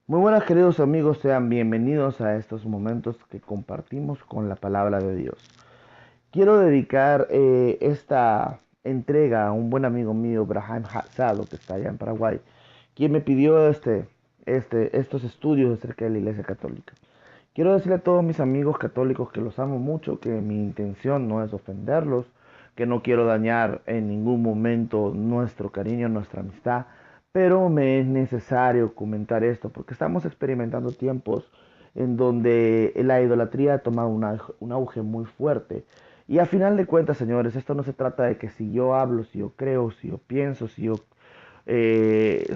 Muy buenas queridos amigos, sean bienvenidos a estos momentos que compartimos con la palabra de Dios. Quiero dedicar esta entrega a un buen amigo mío, Brahim Hassado, que está allá en Paraguay, quien me pidió estos estudios acerca de la Iglesia Católica. Quiero decirle a todos mis amigos católicos que los amo mucho, que mi intención no es ofenderlos, que no quiero dañar en ningún momento nuestro cariño, nuestra amistad, pero me es necesario comentar esto porque estamos experimentando tiempos en donde la idolatría ha tomado un auge muy fuerte. Y a final de cuentas, señores, esto no se trata de que si yo hablo, si yo creo, si yo pienso, si yo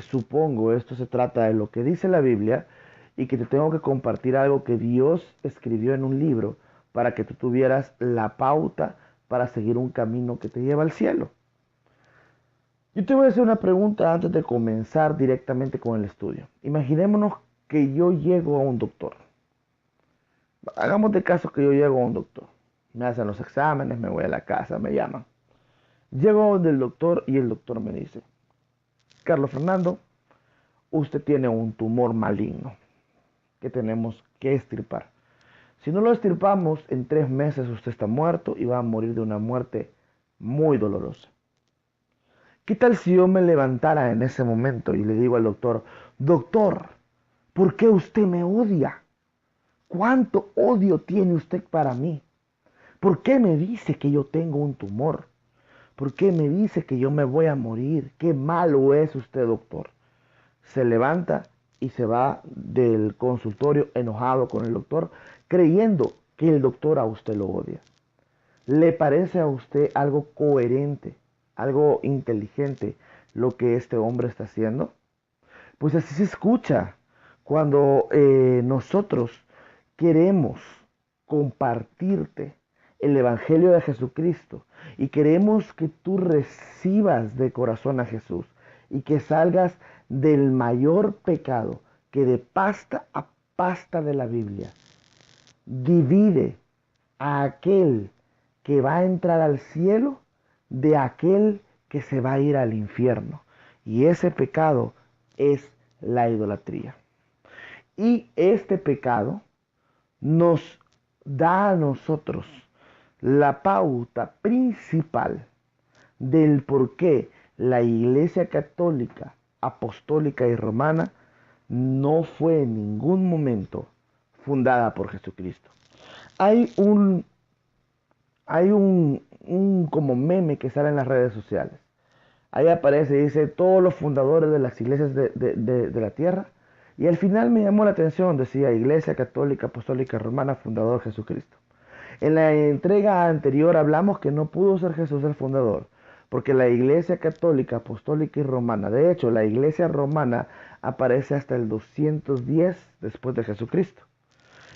supongo, esto se trata de lo que dice la Biblia y que te tengo que compartir algo que Dios escribió en un libro para que tú tuvieras la pauta para seguir un camino que te lleva al cielo. Yo te voy a hacer una pregunta antes de comenzar directamente con el estudio. Imaginémonos que yo llego a un doctor. Hagamos de caso que yo llego a un doctor. Me hacen los exámenes, me voy a la casa, me llaman. Llego del doctor y el doctor me dice, Carlos Fernando, usted tiene un tumor maligno que tenemos que extirpar. Si no lo extirpamos, en 3 meses usted está muerto y va a morir de una muerte muy dolorosa. ¿Qué tal si yo me levantara en ese momento y le digo al doctor, doctor, ¿por qué usted me odia? ¿Cuánto odio tiene usted para mí? ¿Por qué me dice que yo tengo un tumor? ¿Por qué me dice que yo me voy a morir? ¿Qué malo es usted, doctor? Se levanta y se va del consultorio enojado con el doctor, creyendo que el doctor a usted lo odia. ¿Le parece a usted algo coherente, algo inteligente lo que este hombre está haciendo? Pues así se escucha cuando nosotros queremos compartirte el Evangelio de Jesucristo y queremos que tú recibas de corazón a Jesús y que salgas del mayor pecado que de pasta a pasta de la Biblia divide a aquel que va a entrar al cielo de aquel que se va a ir al infierno. Y ese pecado es la idolatría. Y este pecado nos da a nosotros la pauta principal del por qué la Iglesia Católica, Apostólica y Romana no fue en ningún momento fundada por Jesucristo. Hay un, hay un como meme que sale en las redes sociales. Ahí aparece y dice todos los fundadores de las iglesias de la tierra. Y al final me llamó la atención, decía Iglesia Católica Apostólica Romana, fundador Jesucristo. En la entrega anterior hablamos que no pudo ser Jesús el fundador, porque la Iglesia Católica Apostólica y Romana, de hecho la Iglesia Romana aparece hasta el 210 después de Jesucristo.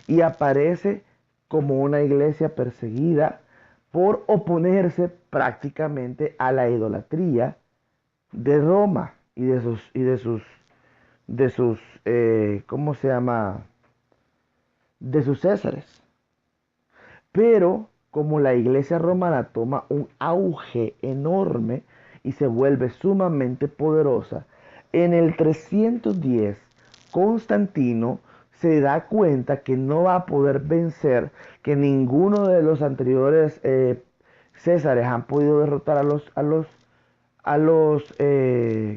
Y aparece como una iglesia perseguida por oponerse prácticamente a la idolatría de Roma y de sus ¿cómo se llama? De sus césares. Pero como la iglesia romana toma un auge enorme y se vuelve sumamente poderosa, en el 310 Constantino se da cuenta que no va a poder vencer, que ninguno de los anteriores césares han podido derrotar a los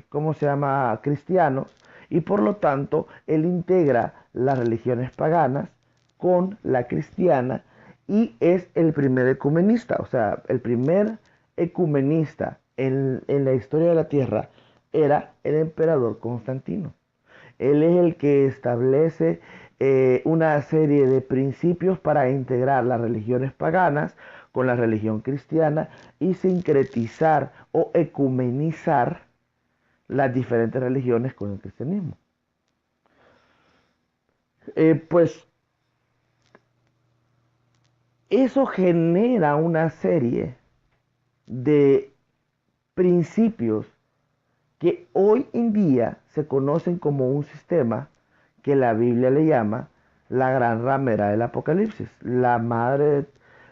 ¿cómo se llama? Cristianos, y por lo tanto él integra las religiones paganas con la cristiana y es el primer ecumenista, o sea, el primer ecumenista en la historia de la tierra era el emperador Constantino. Él es el que establece una serie de principios para integrar las religiones paganas con la religión cristiana y sincretizar o ecumenizar las diferentes religiones con el cristianismo. Pues eso genera una serie de principios que hoy en día se conocen como un sistema que la Biblia le llama la gran ramera del Apocalipsis, la madre,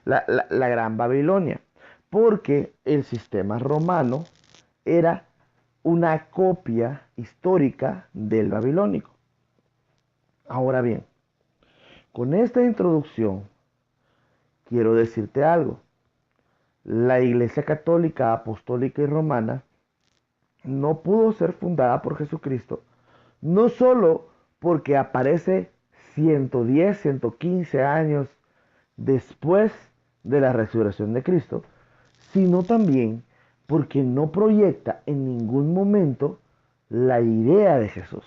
la gran Babilonia, porque el sistema romano era una copia histórica del babilónico. Ahora bien, con esta introducción quiero decirte algo. La Iglesia Católica, Apostólica y Romana no pudo ser fundada por Jesucristo, no solo porque aparece 110, 115 años después de la resurrección de Cristo, sino también porque no proyecta en ningún momento la idea de Jesús.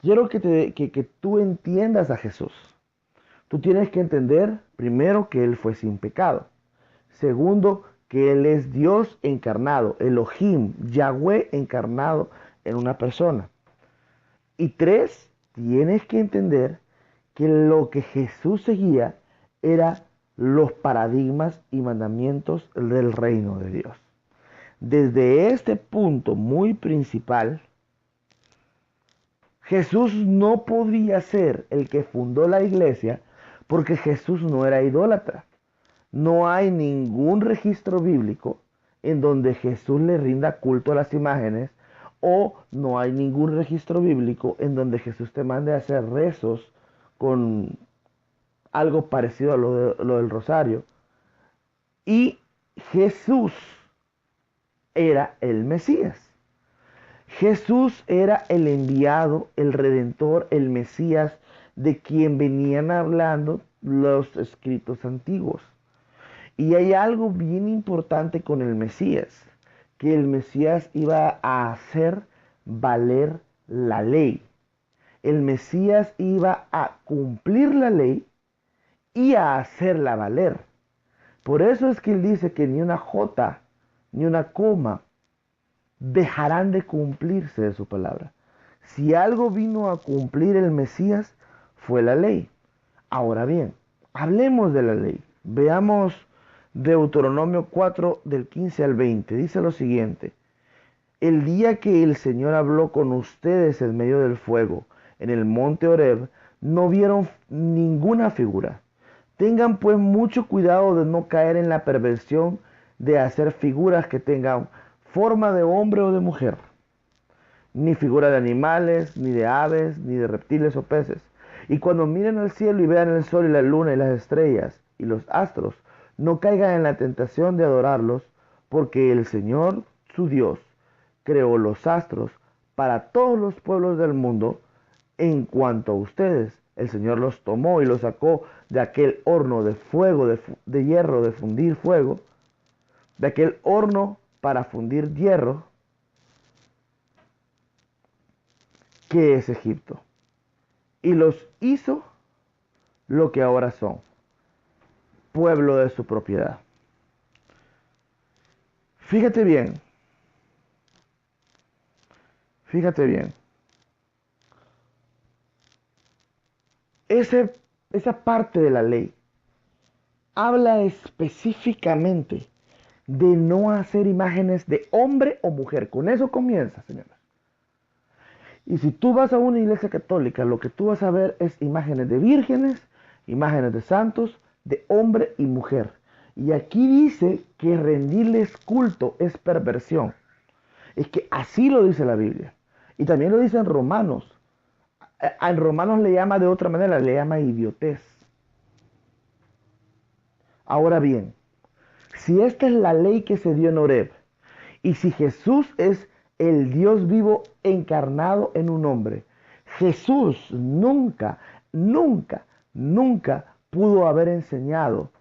Quiero que tú entiendas a Jesús. Tú tienes que entender, primero, que Él fue sin pecado. Segundo, que Él es Dios encarnado, Elohim, Yahweh encarnado en una persona. Y tres, tienes que entender que lo que Jesús seguía era los paradigmas y mandamientos del reino de Dios. Desde este punto muy principal, Jesús no podía ser el que fundó la iglesia porque Jesús no era idólatra. No hay ningún registro bíblico en donde Jesús le rinda culto a las imágenes, o no hay ningún registro bíblico en donde Jesús te mande a hacer rezos con algo parecido a lo del rosario. Y Jesús era el Mesías. Jesús era el enviado, el redentor, el Mesías de quien venían hablando los escritos antiguos. Y hay algo bien importante con el Mesías, que el Mesías iba a hacer valer la ley. El Mesías iba a cumplir la ley y a hacerla valer. Por eso es que él dice que ni una jota, ni una coma dejarán de cumplirse de su palabra. Si algo vino a cumplir el Mesías, fue la ley. Ahora bien, hablemos de la ley. Veamos Deuteronomio 4 del 15 al 20. Dice lo siguiente: el día que el Señor habló con ustedes en medio del fuego, en el monte Horeb, no vieron ninguna figura. Tengan pues mucho cuidado de no caer en la perversión de hacer figuras que tengan forma de hombre o de mujer, ni figura de animales, ni de aves, ni de reptiles o peces. Y cuando miren al cielo y vean el sol y la luna y las estrellas y los astros, no caigan en la tentación de adorarlos, porque el Señor, su Dios, creó los astros para todos los pueblos del mundo. En cuanto a ustedes, el Señor los tomó y los sacó de aquel horno de fuego, de hierro, de fundir fuego, de aquel horno para fundir hierro, que es Egipto, y los hizo lo que ahora son, pueblo de su propiedad. Fíjate bien, fíjate bien. Esa parte de la ley habla específicamente de no hacer imágenes de hombre o mujer. Con eso comienza, señores. Y si tú vas a una iglesia católica, lo que tú vas a ver es imágenes de vírgenes, imágenes de santos, de hombre y mujer. Y aquí dice que rendirles culto es perversión. Es que así lo dice la Biblia. Y también lo dice en Romanos. En Romanos le llama de otra manera, le llama idiotez. Ahora bien, si esta es la ley que se dio en Horeb, y si Jesús es el Dios vivo encarnado en un hombre, Jesús nunca, nunca, nunca pudo haber enseñado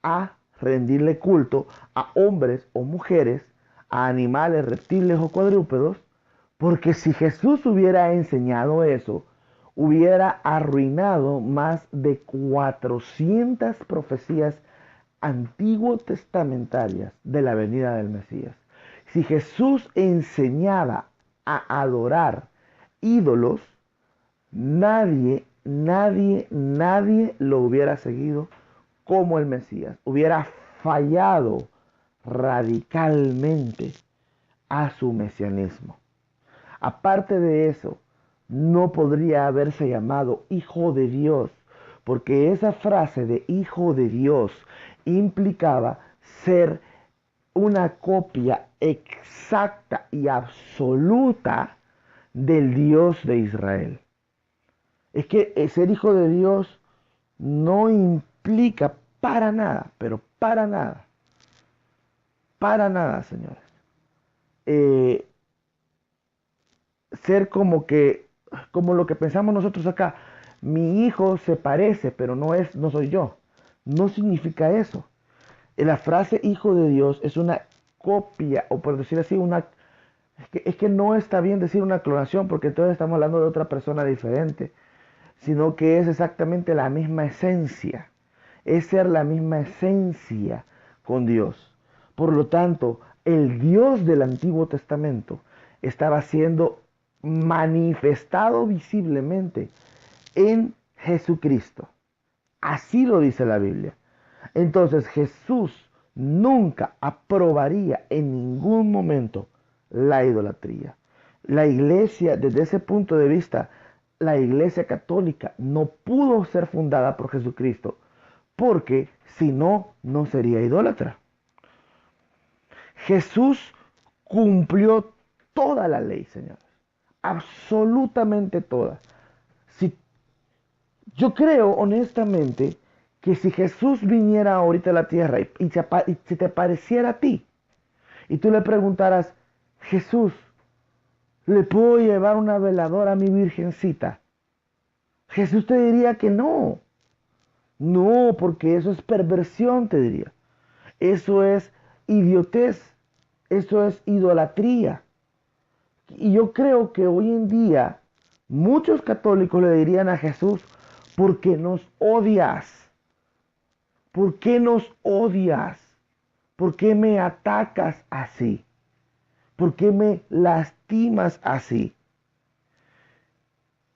a rendirle culto a hombres o mujeres, a animales, reptiles o cuadrúpedos, porque si Jesús hubiera enseñado eso, hubiera arruinado más de 400 profecías antiguo testamentarias de la venida del Mesías. Si Jesús enseñaba a adorar ídolos, nadie lo hubiera seguido como el Mesías. Hubiera fallado radicalmente a su mesianismo. Aparte de eso, no podría haberse llamado Hijo de Dios, porque esa frase de Hijo de Dios implicaba ser una copia exacta y absoluta del Dios de Israel. Es que ser hijo de Dios no implica para nada, pero para nada, señores. eh, Ser como lo que pensamos nosotros acá. Mi hijo se parece, pero no soy yo. No significa eso. La frase hijo de Dios es una copia, o por decir así, es que no está bien decir una clonación, porque entonces estamos hablando de otra persona diferente, sino que es exactamente la misma esencia. Es ser la misma esencia con Dios. Por lo tanto, el Dios del Antiguo Testamento estaba siendo manifestado visiblemente en Jesucristo. Así lo dice la Biblia. Entonces Jesús nunca aprobaría en ningún momento la idolatría. La iglesia, desde ese punto de vista, la iglesia católica no pudo ser fundada por Jesucristo, porque si no, no sería idólatra. Jesús cumplió toda la ley, señores. Absolutamente toda. Si, yo creo honestamente que si Jesús viniera ahorita a la tierra y se te pareciera a ti, y tú le preguntaras, Jesús, ¿le puedo llevar una veladora a mi virgencita? Jesús te diría que no. No, porque eso es perversión, te diría. Eso es idiotez. Eso es idolatría. Y yo creo que hoy en día muchos católicos le dirían a Jesús, ¿por qué nos odias? ¿Por qué nos odias? ¿Por qué me atacas así? ¿Por qué me lastimas así?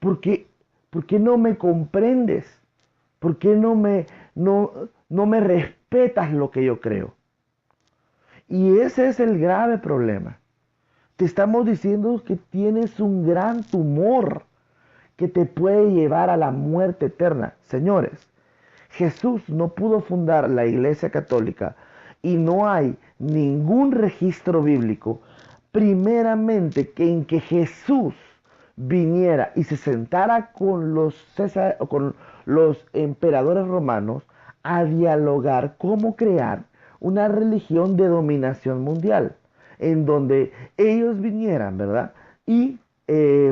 ¿Por qué, por qué no me comprendes? ¿Por qué no me respetas lo que yo creo? Y ese es el grave problema. Te estamos diciendo que tienes un gran tumor que te puede llevar a la muerte eterna. Señores, Jesús no pudo fundar la Iglesia Católica y no hay ningún registro bíblico, primeramente, en que Jesús viniera y se sentara con con los emperadores romanos a dialogar cómo crear una religión de dominación mundial, en donde ellos vinieran, ¿verdad? Y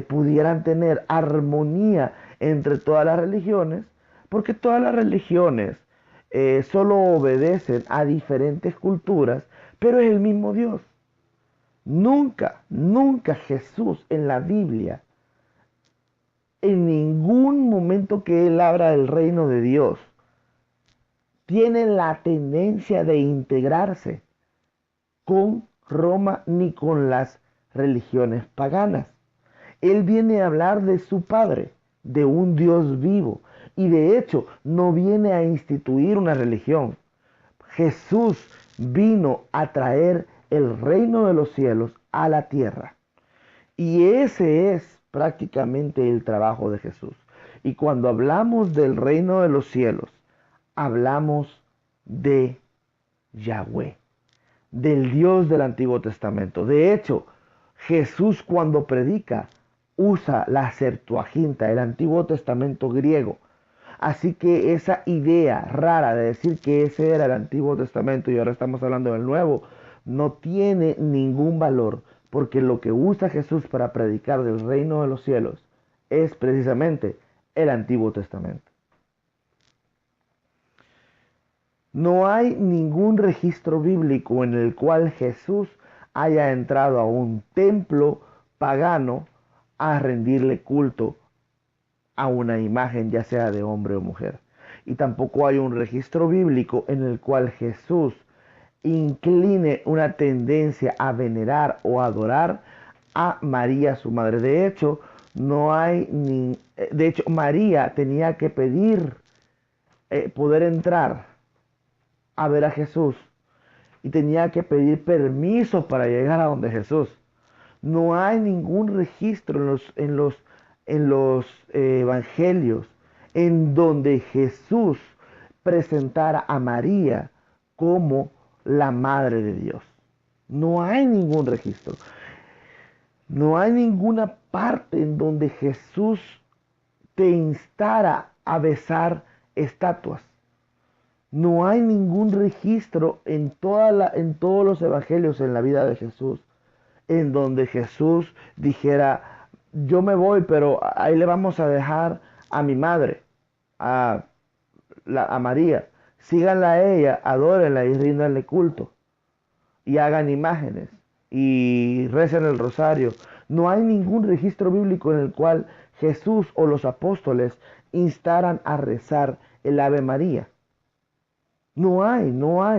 pudieran tener armonía entre todas las religiones, porque todas las religiones solo obedecen a diferentes culturas, pero es el mismo Dios. Nunca, nunca Jesús en la Biblia, en ningún momento que Él habla del reino de Dios, tiene la tendencia de integrarse con Roma ni con las religiones paganas. Él viene a hablar de su Padre, de un Dios vivo. Y de hecho, no viene a instituir una religión. Jesús vino a traer el reino de los cielos a la tierra. Y ese es prácticamente el trabajo de Jesús. Y cuando hablamos del reino de los cielos, hablamos de Yahweh, del Dios del Antiguo Testamento. De hecho, Jesús cuando predica usa la Septuaginta, el Antiguo Testamento griego. Así que esa idea rara de decir que ese era el Antiguo Testamento y ahora estamos hablando del Nuevo, no tiene ningún valor, porque lo que usa Jesús para predicar del reino de los cielos es precisamente el Antiguo Testamento. No hay ningún registro bíblico en el cual Jesús haya entrado a un templo pagano a rendirle culto a una imagen, ya sea de hombre o mujer. Y tampoco hay un registro bíblico en el cual Jesús incline una tendencia a venerar o adorar a María, su madre. De hecho, no hay ni... De hecho, María tenía que pedir poder entrar a ver a Jesús y tenía que pedir permiso para llegar a donde Jesús. No hay ningún registro en los evangelios en donde Jesús presentara a María como la madre de Dios. No hay ningún registro. No hay ninguna parte en donde Jesús te instara a besar estatuas. No hay ningún registro en todos los evangelios en la vida de Jesús en donde Jesús dijera, yo me voy, pero ahí le vamos a dejar a mi madre, a, a María. Síganla a ella, adórenla y ríndanle culto. Y hagan imágenes y recen el rosario. No hay ningún registro bíblico en el cual Jesús o los apóstoles instaran a rezar el Ave María. No hay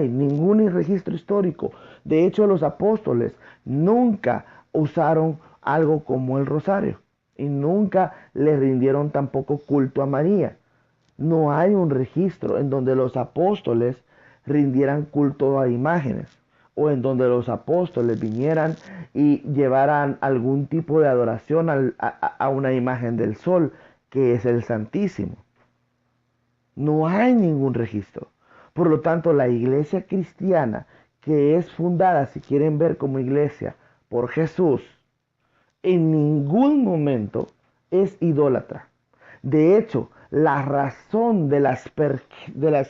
ningún registro histórico. De hecho, los apóstoles nunca usaron algo como el rosario y nunca le rindieron tampoco culto a María. No hay un registro en donde los apóstoles rindieran culto a imágenes o en donde los apóstoles vinieran y llevaran algún tipo de adoración a una imagen del sol, que es el Santísimo. No hay ningún registro. Por lo tanto, la iglesia cristiana, que es fundada, si quieren ver como iglesia, por Jesús, en ningún momento es idólatra. De hecho, la razón de las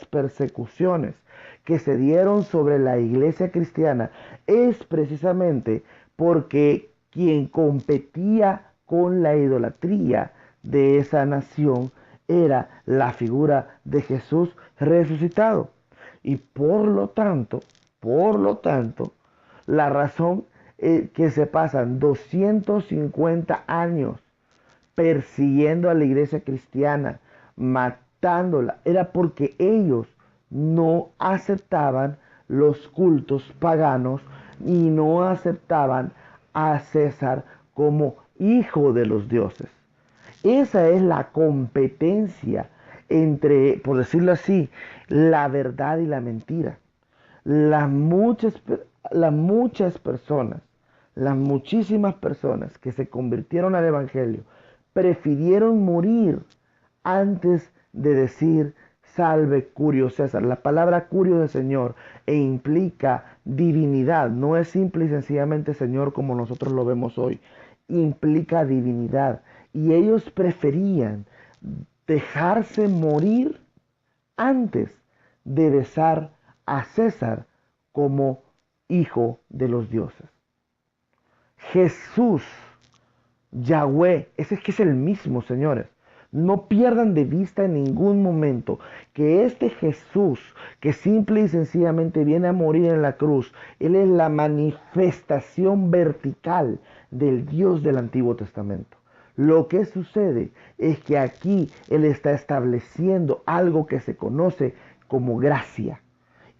persecuciones que se dieron sobre la iglesia cristiana es precisamente porque quien competía con la idolatría de esa nación era la figura de Jesús resucitado. Y por lo tanto, la razón que se pasan 250 años persiguiendo a la iglesia cristiana, matándola, era porque ellos no aceptaban los cultos paganos y no aceptaban a César como hijo de los dioses. Esa es la competencia entre, por decirlo así, la verdad y la mentira. Las muchas, las muchas personas, las muchísimas personas que se convirtieron al Evangelio, prefirieron morir antes de decir salve Curio César. La palabra Curio de Señor implica divinidad, no es simple y sencillamente Señor como nosotros lo vemos hoy, implica divinidad. Y ellos preferían dejarse morir antes de besar a César como hijo de los dioses. Jesús, Yahweh, ese es que es el mismo, señores. No pierdan de vista en ningún momento que este Jesús, que simple y sencillamente viene a morir en la cruz, Él es la manifestación vertical del Dios del Antiguo Testamento. Lo que sucede es que aquí Él está estableciendo algo que se conoce como gracia.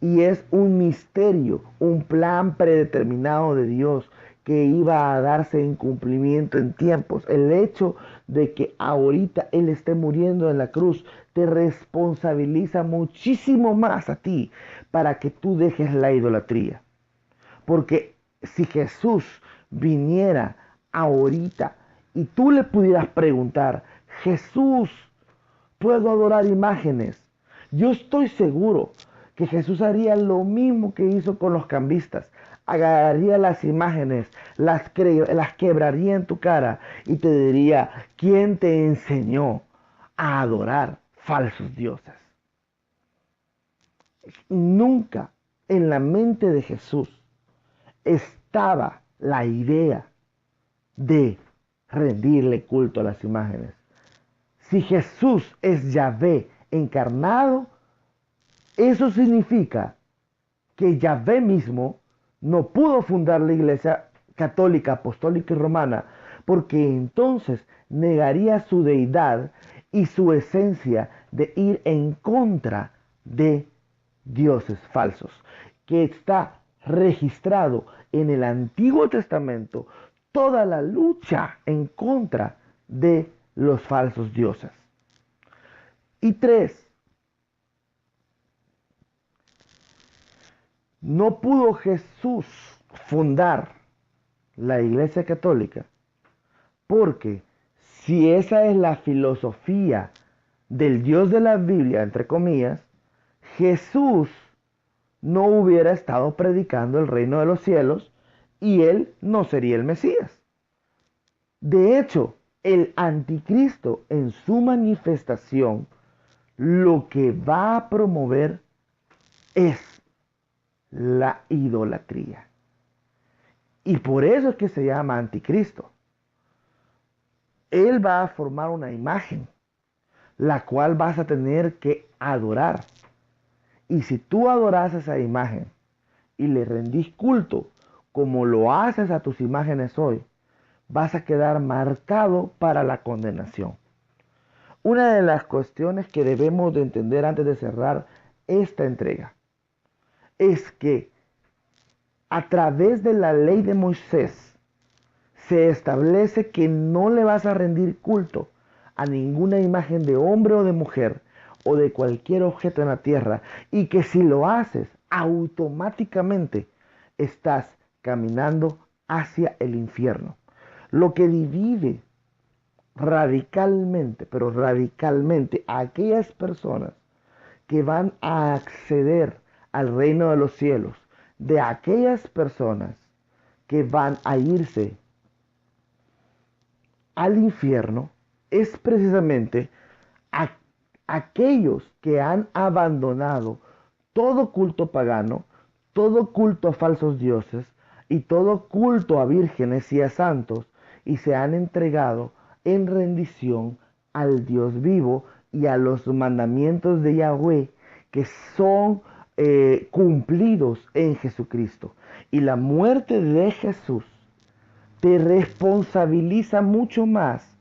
Y es un misterio, un plan predeterminado de Dios que iba a darse en cumplimiento en tiempos. El hecho de que ahorita Él esté muriendo en la cruz te responsabiliza muchísimo más a ti para que tú dejes la idolatría. Porque si Jesús viniera ahorita y tú le pudieras preguntar, Jesús, ¿puedo adorar imágenes? Yo estoy seguro que Jesús haría lo mismo que hizo con los cambistas. Agarraría las imágenes, las quebraría en tu cara y te diría, ¿quién te enseñó a adorar falsos dioses? Nunca en la mente de Jesús estaba la idea de rendirle culto a las imágenes. Si Jesús es Yahvé encarnado, eso significa que Yahvé mismo no pudo fundar la iglesia católica, apostólica y romana, porque entonces negaría su deidad y su esencia de ir en contra de dioses falsos, que está registrado en el Antiguo Testamento toda la lucha en contra de los falsos dioses. Y 3, no pudo Jesús fundar la Iglesia Católica porque si esa es la filosofía del Dios de la Biblia, entre comillas, Jesús no hubiera estado predicando el reino de los cielos y él no sería el Mesías. De hecho, El anticristo en su manifestación lo que va a promover es la idolatría. Y por eso es que se llama anticristo. Él va a formar una imagen, la cual vas a tener que adorar. Y si tú adoras esa imagen y le rendís culto, como lo haces a tus imágenes hoy, vas a quedar marcado para la condenación. Una de las cuestiones que debemos de entender antes de cerrar esta entrega es que a través de la ley de Moisés se establece que no le vas a rendir culto a ninguna imagen de hombre o de mujer o de cualquier objeto en la tierra, y que si lo haces automáticamente estás caminando hacia el infierno. Lo que divide radicalmente, pero radicalmente, a aquellas personas que van a acceder al reino de los cielos, de aquellas personas que van a irse al infierno, es precisamente a aquellos que han abandonado todo culto pagano, todo culto a falsos dioses y todo culto a vírgenes y a santos, y se han entregado en rendición al Dios vivo y a los mandamientos de Yahweh, que son cumplidos en Jesucristo. Y la muerte de Jesús te responsabiliza mucho más,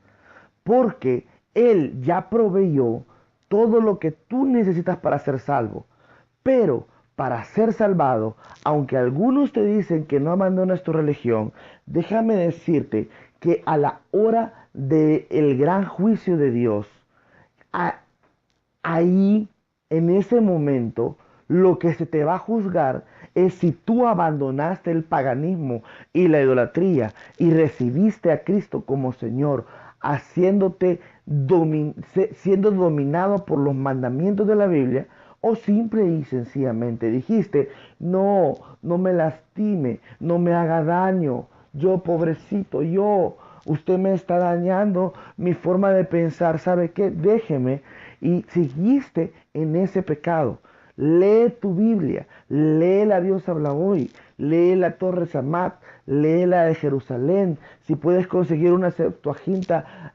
porque Él ya proveyó todo lo que tú necesitas para ser salvo. Pero para ser salvado, aunque algunos te dicen que no abandones tu religión, déjame decirte que a la hora del gran juicio de Dios, ahí, en ese momento, lo que se te va a juzgar es si tú abandonaste el paganismo y la idolatría y recibiste a Cristo como Señor, haciéndote siendo dominado por los mandamientos de la Biblia, o simple y sencillamente dijiste: no, no me lastime, no me haga daño, yo pobrecito, usted me está dañando mi forma de pensar, ¿sabe qué? Déjeme. Y seguiste en ese pecado. Lee tu Biblia, lee la Dios habla hoy, lee la Torre Samat, lee la de Jerusalén. Si puedes conseguir una Septuaginta,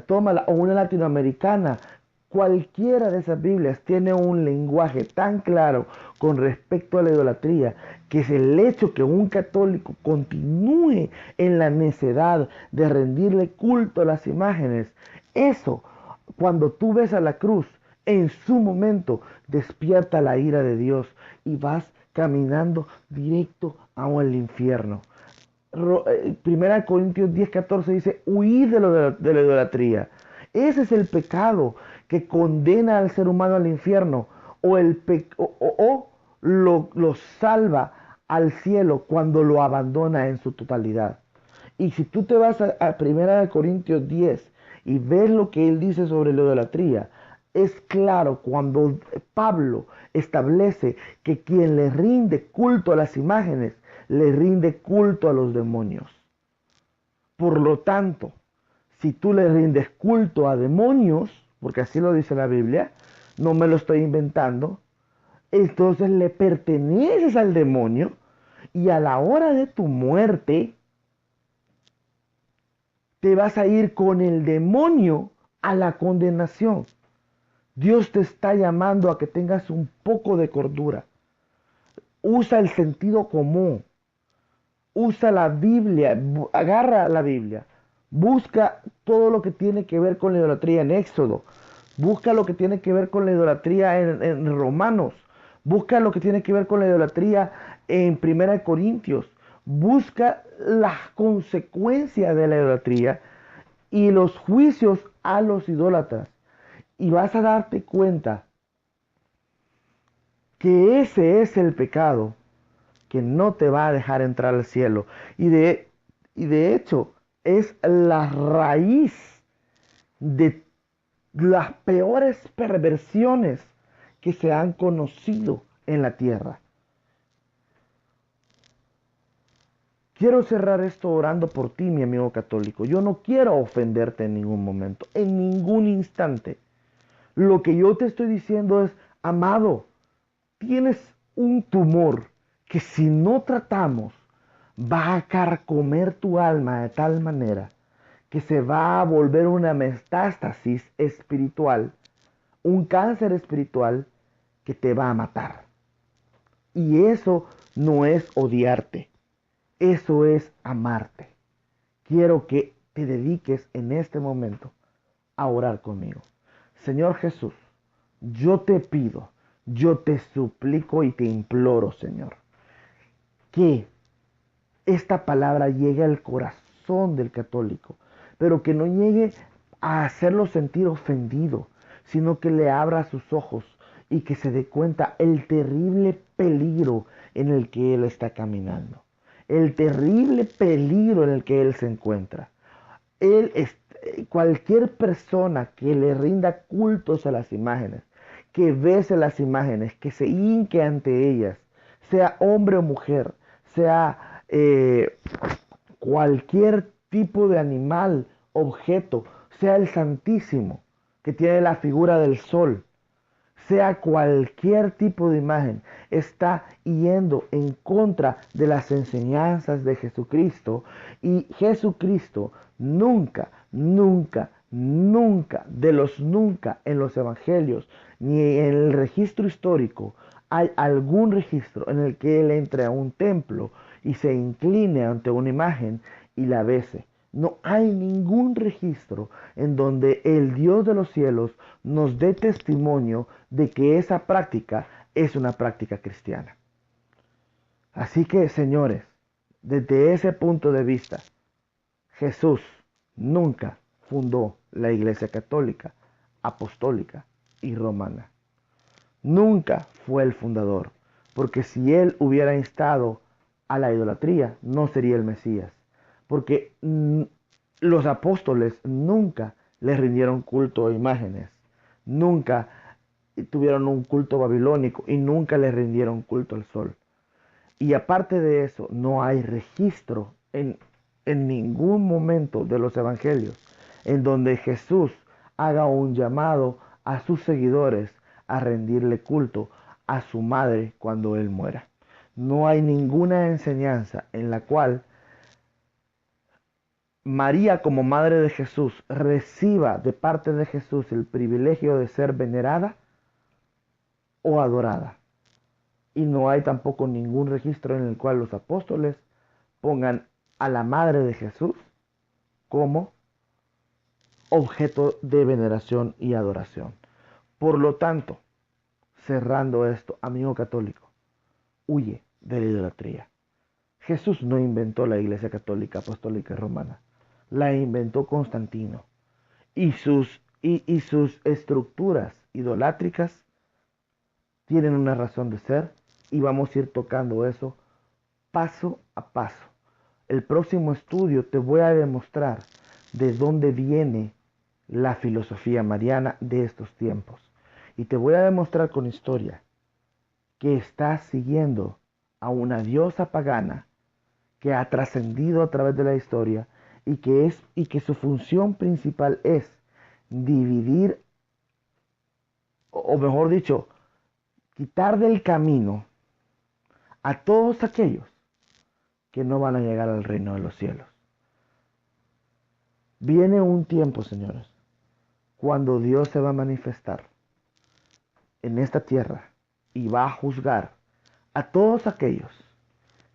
tómala, o una latinoamericana. Cualquiera de esas Biblias tiene un lenguaje tan claro con respecto a la idolatría, que es el hecho que un católico continúe en la necedad de rendirle culto a las imágenes. Eso, cuando tú ves a la cruz, en su momento despierta la ira de Dios y vas caminando directo al infierno. Primera Corintios 10:14 dice: huid de la idolatría. Ese es el pecado que condena al ser humano al infierno, o lo salva al cielo cuando lo abandona en su totalidad. Y si tú te vas a Primera Corintios 10 y ves lo que él dice sobre la idolatría, es claro cuando Pablo establece que quien le rinde culto a las imágenes, le rinde culto a los demonios. Por lo tanto, si tú le rindes culto a demonios, porque así lo dice la Biblia, no me lo estoy inventando, entonces le perteneces al demonio, y a la hora de tu muerte te vas a ir con el demonio a la condenación. Dios te está llamando a que tengas un poco de cordura. Usa el sentido común. Usa la Biblia, agarra la Biblia. Busca todo lo que tiene que ver con la idolatría en Éxodo. Busca lo que tiene que ver con la idolatría en Romanos. Busca lo que tiene que ver con la idolatría en Primera Corintios. Busca las consecuencias de la idolatría y los juicios a los idólatras. Y vas a darte cuenta que ese es el pecado que no te va a dejar entrar al cielo. Y de hecho, es la raíz de las peores perversiones que se han conocido en la tierra. quiero cerrar esto orando por ti, mi amigo católico. Yo no quiero ofenderte en ningún momento, en ningún instante. Lo que yo te estoy diciendo es, amado, tienes un tumor que si no tratamos va a carcomer tu alma de tal manera que se va a volver una metástasis espiritual, un cáncer espiritual que te va a matar. Y eso no es odiarte, eso es amarte. Quiero que te dediques en este momento a orar conmigo. Señor Jesús, yo te pido, yo te suplico y te imploro, Señor, que esta palabra llegue al corazón del católico, pero que no llegue a hacerlo sentir ofendido, sino que le abra sus ojos y que se dé cuenta el terrible peligro en el que él está caminando, el terrible peligro en el que él se encuentra. Cualquier persona que le rinda cultos a las imágenes, que bese las imágenes, que se hinque ante ellas, sea hombre o mujer, sea cualquier tipo de animal, objeto, sea el Santísimo, que tiene la figura del sol, sea cualquier tipo de imagen, está yendo en contra de las enseñanzas de Jesucristo. Y Jesucristo nunca, nunca, nunca, de los nunca en los evangelios, ni en el registro histórico, hay algún registro en el que Él entre a un templo y se incline ante una imagen y la bese. No hay ningún registro en donde el Dios de los cielos nos dé testimonio de que esa práctica es una práctica cristiana. Así que, señores, desde ese punto de vista, Jesús nunca fundó la Iglesia Católica, Apostólica y Romana. Nunca fue el fundador, porque si él hubiera instado a la idolatría, no sería el Mesías, porque los apóstoles nunca le rindieron culto a imágenes, nunca tuvieron un culto babilónico y nunca le rindieron culto al sol. Y aparte de eso, no hay registro en ningún momento de los evangelios en donde Jesús haga un llamado a sus seguidores a rendirle culto a su madre cuando él muera. No hay ninguna enseñanza en la cual María, como madre de Jesús, reciba de parte de Jesús el privilegio de ser venerada o adorada. Y no hay tampoco ningún registro en el cual los apóstoles pongan a la madre de Jesús como objeto de veneración y adoración. Por lo tanto, cerrando esto, amigo católico, huye de la idolatría. Jesús no inventó la Iglesia Católica, Apostólica y Romana. La inventó Constantino. Y sus estructuras idolátricas tienen una razón de ser y vamos a ir tocando eso paso a paso. El próximo estudio te voy a demostrar de dónde viene la filosofía mariana de estos tiempos. Y te voy a demostrar con historia que estás siguiendo a una diosa pagana que ha trascendido a través de la historia y que su función principal es dividir, o mejor dicho, quitar del camino a todos aquellos que no van a llegar al reino de los cielos. Viene un tiempo, señores, cuando Dios se va a manifestar en esta tierra y va a juzgar a todos aquellos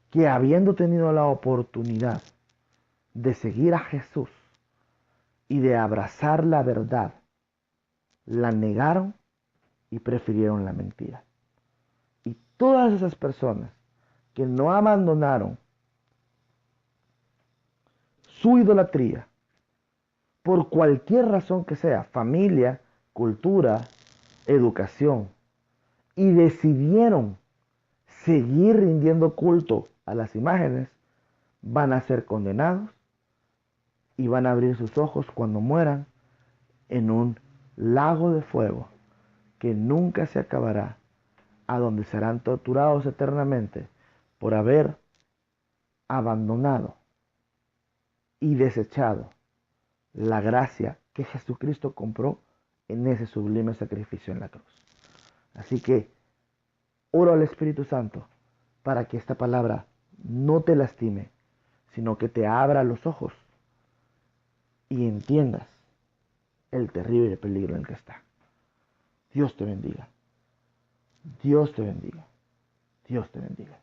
que, habiendo tenido la oportunidad de seguir a Jesús y de abrazar la verdad, la negaron y prefirieron la mentira. Y todas esas personas que no abandonaron su idolatría, por cualquier razón que sea, familia, cultura, educación, y decidieron seguir rindiendo culto a las imágenes, van a ser condenados y van a abrir sus ojos cuando mueran en un lago de fuego que nunca se acabará, a donde serán torturados eternamente por haber abandonado y desechado la gracia que Jesucristo compró en ese sublime sacrificio en la cruz. Así que oro al Espíritu Santo para que esta palabra no te lastime, sino que te abra los ojos y entiendas el terrible peligro en el que está. Dios te bendiga. Dios te bendiga. Dios te bendiga.